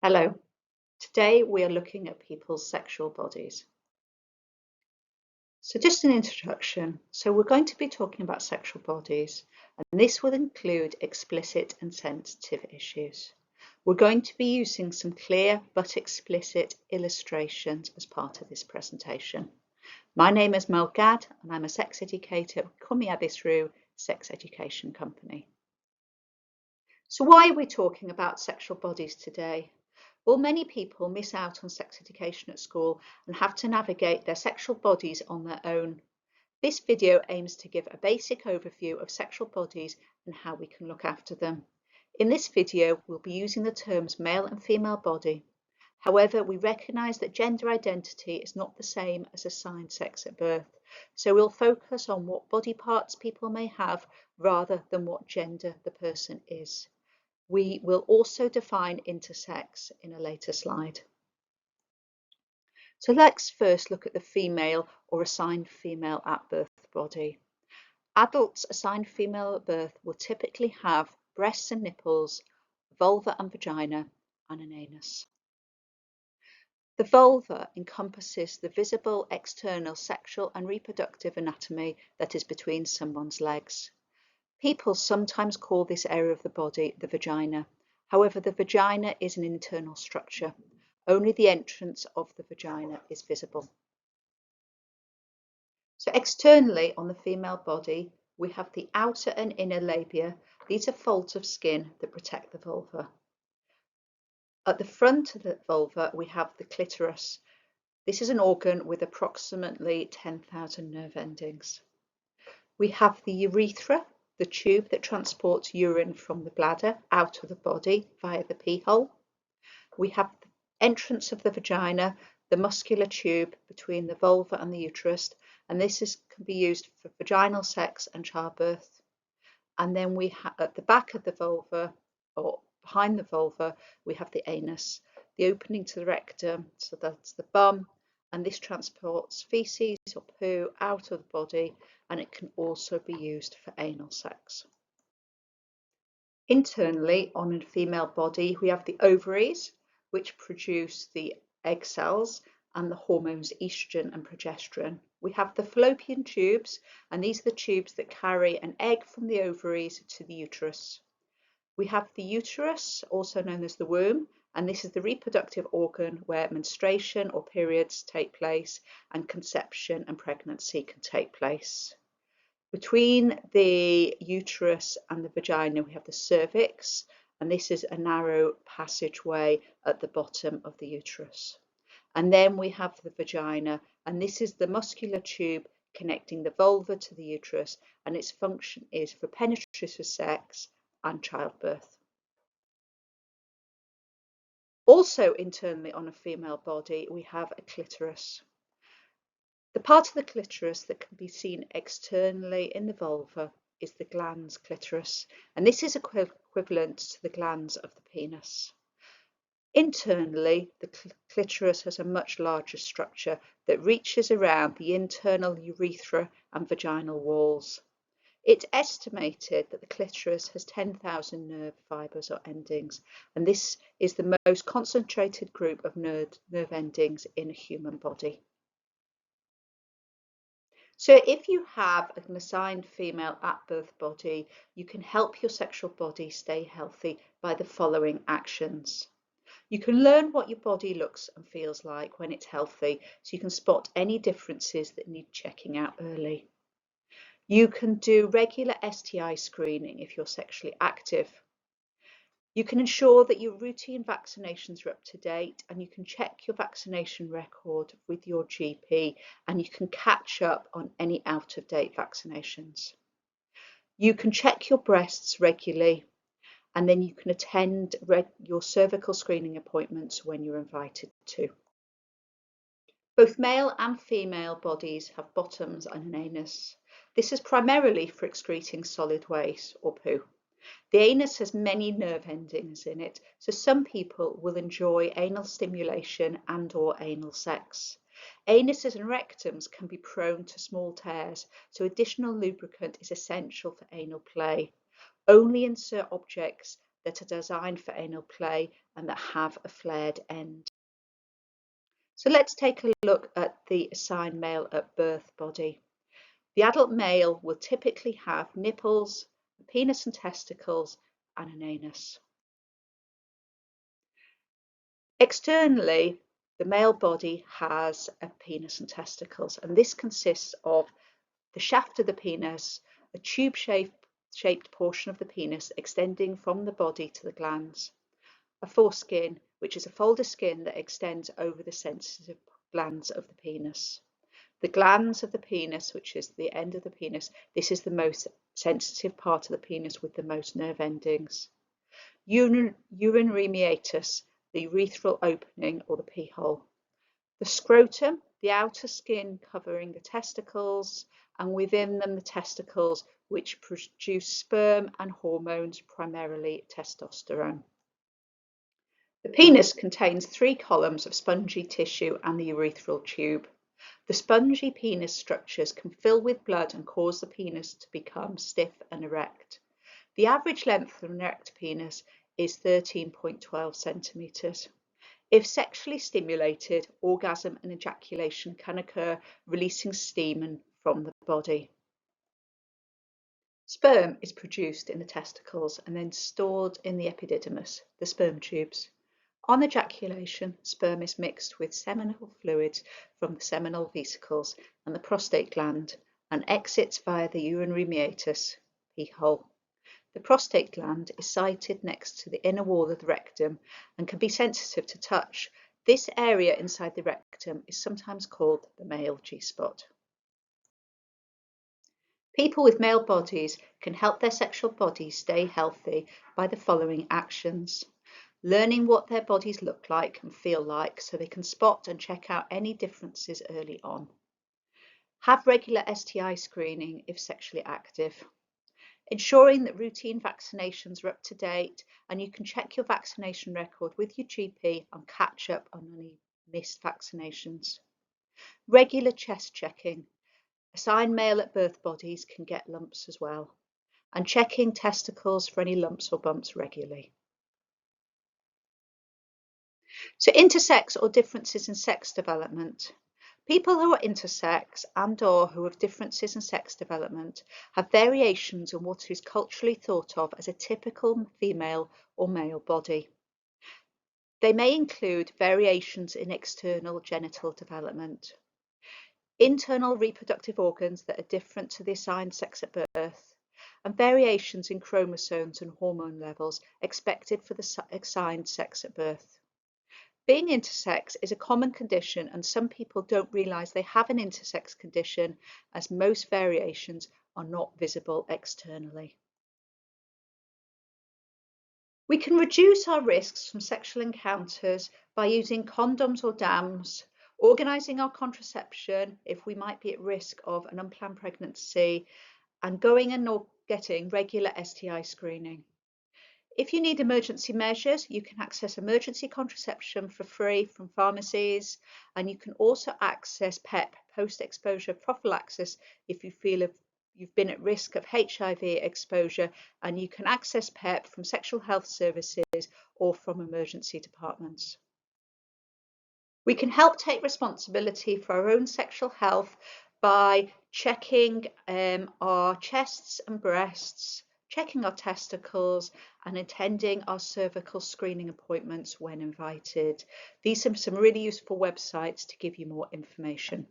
Hello. Today we are looking at people's sexual bodies. So just an introduction. So we're going to be talking about sexual bodies, and this will include explicit and sensitive issues. We're going to be using some clear but explicit illustrations as part of this presentation. My name is Mel Gadd, and I'm a sex educator at Cwmni Addysg Sex Education Company. So why are we talking about sexual bodies today? Well, many people miss out on sex education at school and have to navigate their sexual bodies on their own. This video aims to give a basic overview of sexual bodies and how we can look after them. In this video, we'll be using the terms male and female body. However, we recognise that gender identity is not the same as assigned sex at birth, so we'll focus on what body parts people may have rather than what gender the person is. We will also define intersex in a later slide. So let's first look at the female or assigned female at birth body. Adults assigned female at birth will typically have breasts and nipples, vulva and vagina, and an anus. The vulva encompasses the visible external sexual and reproductive anatomy that is between someone's legs. People sometimes call this area of the body the vagina. However, the vagina is an internal structure. Only the entrance of the vagina is visible. So externally on the female body, we have the outer and inner labia. These are folds of skin that protect the vulva. At the front of the vulva, we have the clitoris. This is an organ with approximately 10,000 nerve endings. We have the urethra, the tube that transports urine from the bladder out of the body via the pee hole. We have the entrance of the vagina, the muscular tube between the vulva and the uterus, and this can be used for vaginal sex and childbirth. And then we have at the back of the vulva, or behind the vulva, we have the anus, the opening to the rectum, so that's the bum, and this transports feces or poo out of the body, and it can also be used for anal sex. Internally on a female body, we have the ovaries, which produce the egg cells and the hormones estrogen and progesterone. We have the fallopian tubes, and these are the tubes that carry an egg from the ovaries to the uterus. We have the uterus, also known as the womb, and this is the reproductive organ where menstruation or periods take place and conception and pregnancy can take place. Between the uterus and the vagina, we have the cervix, and this is a narrow passageway at the bottom of the uterus. And then we have the vagina, and this is the muscular tube connecting the vulva to the uterus, and its function is for penetrative sex and childbirth. Also internally on a female body, we have a clitoris. The part of the clitoris that can be seen externally in the vulva is the glans clitoris, and this is equivalent to the glans of the penis. Internally, the clitoris has a much larger structure that reaches around the internal urethra and vaginal walls. It's estimated that the clitoris has 10,000 nerve fibres or endings, and this is the most concentrated group of nerve endings in a human body. So if you have an assigned female at birth body, you can help your sexual body stay healthy by the following actions. You can learn what your body looks and feels like when it's healthy, so you can spot any differences that need checking out early. You can do regular STI screening if you're sexually active. You can ensure that your routine vaccinations are up to date, and you can check your vaccination record with your GP, and you can catch up on any out-of-date vaccinations. You can check your breasts regularly, and then you can attend your cervical screening appointments when you're invited to. Both male and female bodies have bottoms and an anus. This is primarily for excreting solid waste or poo. The anus has many nerve endings in it, so some people will enjoy anal stimulation and/or anal sex. Anuses and rectums can be prone to small tears, so additional lubricant is essential for anal play. Only insert objects that are designed for anal play and that have a flared end. So let's take a look at the assigned male at birth body. The adult male will typically have nipples, a penis and testicles, and an anus. Externally, the male body has a penis and testicles, and this consists of the shaft of the penis, a tube-shaped portion of the penis extending from the body to the glands, a foreskin, which is a fold of skin that extends over the sensitive glands of the penis. The glands of the penis, which is the end of the penis, this is the most sensitive part of the penis with the most nerve endings. Urinary meatus, the urethral opening or the pee hole. The scrotum, the outer skin covering the testicles, and within them the testicles, which produce sperm and hormones, primarily testosterone. The penis contains 3 columns of spongy tissue and the urethral tube. The spongy penis structures can fill with blood and cause the penis to become stiff and erect. The average length of an erect penis is 13.12 centimeters. If sexually stimulated, orgasm and ejaculation can occur, releasing semen from the body. Sperm is produced in the testicles and then stored in the epididymis, the sperm tubes. On ejaculation, sperm is mixed with seminal fluids from the seminal vesicles and the prostate gland and exits via the urinary meatus, pee hole. The prostate gland is sited next to the inner wall of the rectum and can be sensitive to touch. This area inside the rectum is sometimes called the male G-spot. People with male bodies can help their sexual bodies stay healthy by the following actions. Learning what their bodies look like and feel like so they can spot and check out any differences early on. Have regular STI screening if sexually active. Ensuring that routine vaccinations are up to date and you can check your vaccination record with your GP and catch up on any missed vaccinations. Regular chest checking. Assigned male at birth bodies can get lumps as well. And checking testicles for any lumps or bumps regularly. So intersex or differences in sex development. People who are intersex and/or who have differences in sex development have variations in what is culturally thought of as a typical female or male body. They may include variations in external genital development, internal reproductive organs that are different to the assigned sex at birth, and variations in chromosomes and hormone levels expected for the assigned sex at birth. Being intersex is a common condition and some people don't realise they have an intersex condition as most variations are not visible externally. We can reduce our risks from sexual encounters by using condoms or DAMs, organising our contraception if we might be at risk of an unplanned pregnancy, and going and getting regular STI screening. If you need emergency measures, you can access emergency contraception for free from pharmacies, and you can also access PEP, post-exposure prophylaxis, if you feel you've been at risk of HIV exposure, and you can access PEP from sexual health services or from emergency departments. We can help take responsibility for our own sexual health by checking our chests and breasts, checking our testicles, and attending our cervical screening appointments when invited. These are some really useful websites to give you more information.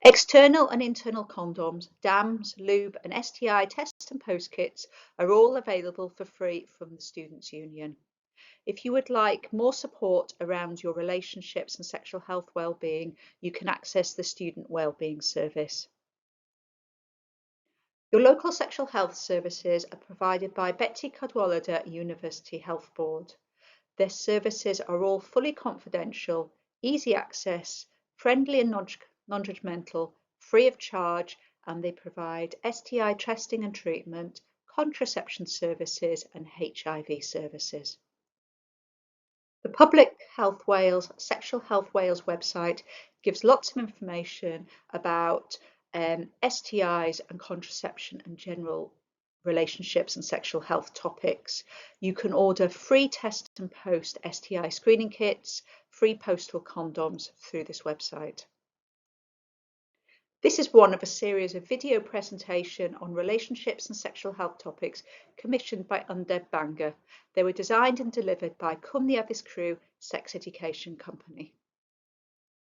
External and internal condoms, DAMs, lube, and STI test and post kits are all available for free from the Students' Union. If you would like more support around your relationships and sexual health well-being, you can access the Student Wellbeing Service. Your local sexual health services are provided by Betty Cadwallader University Health Board. Their services are all fully confidential, easy access, friendly and non-judgmental, free of charge, and they provide STI testing and treatment, contraception services, and HIV services. The Public Health Wales Sexual Health Wales website gives lots of information about STIs and contraception and general relationships and sexual health topics. You can order free test and post STI screening kits, free postal condoms through this website. This is one of a series of video presentation on relationships and sexual health topics commissioned by Undeb Banga. They were designed and delivered by Cwmni Addysg Crew Sex Education Company.